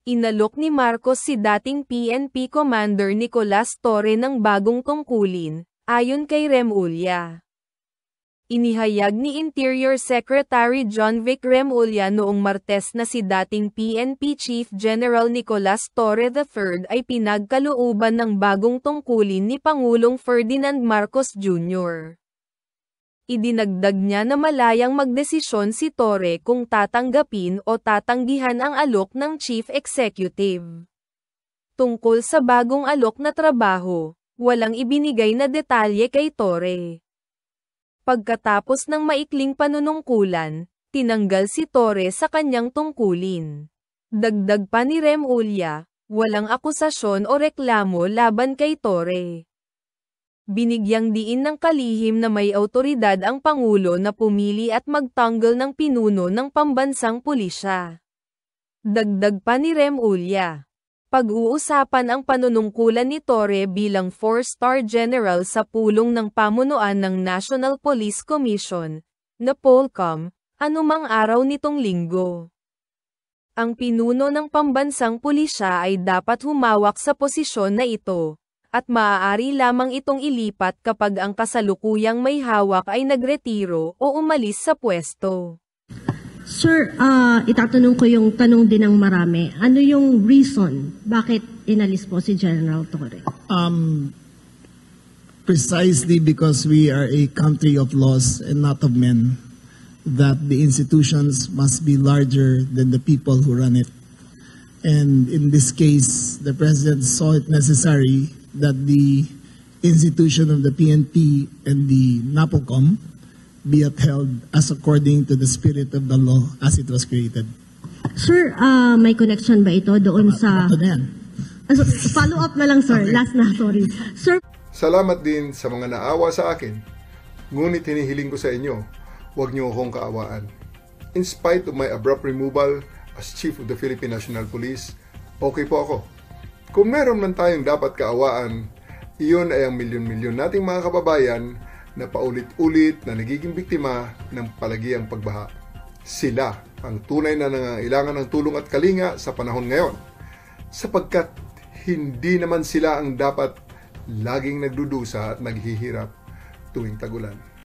Inalok ni Marcos si dating PNP Commander Nicolas Torre ng bagong tungkulin, ayon kay Remulla. Inihayag ni Interior Secretary John Vic Remulla noong Martes na si dating PNP Chief General Nicolas Torre III ay pinagkalooban ng bagong tungkulin ni Pangulong Ferdinand Marcos Jr. Idinagdag niya na malayang magdesisyon si Torre kung tatanggapin o tatanggihan ang alok ng Chief Executive. Tungkol sa bagong alok na trabaho, walang ibinigay na detalye kay Torre. Pagkatapos ng maikling panunungkulan, tinanggal si Torre sa kanyang tungkulin. Dagdag pa ni Remulla, walang akusasyon o reklamo laban kay Torre. Binigyang diin ng kalihim na may awtoridad ang Pangulo na pumili at magtanggal ng pinuno ng pambansang pulisya. Dagdag pa ni Remulla, pag-uusapan ang panunungkulan ni Torre bilang 4-star general sa pulong ng pamunuan ng National Police Commission, na POLCOM, anumang araw nitong Linggo. Ang pinuno ng pambansang pulisya ay dapat humawak sa posisyon na ito, at maaari lamang itong ilipat kapag ang kasalukuyang may hawak ay nagretiro o umalis sa pwesto. Sir, itatanong ko yung tanong din ng marami. Ano yung reason bakit inalis po si General Torre? Precisely because we are a country of laws and not of men, that the institutions must be larger than the people who run it. And in this case, the President saw it necessary that the institution of the PNP and the NAPOCOM be upheld as according to the spirit of the law as it was created. Sir, may connection ba ito doon sa... Follow up na lang, sir. Okay. Last na, sorry. Sir, salamat din sa mga naawa sa akin, ngunit hinihiling ko sa inyo, huwag niyo akong kaawaan. In spite of my abrupt removal as Chief of the Philippine National Police, okay po ako. Kung meron man tayong dapat kaawaan, iyon ay ang milyon-milyon nating mga kababayan na paulit-ulit na nagiging biktima ng palagiang pagbaha. Sila ang tunay na nangangailangan ng tulong at kalinga sa panahon ngayon, sapagkat hindi naman sila ang dapat laging nagdudusa at naghihirap tuwing tagulan.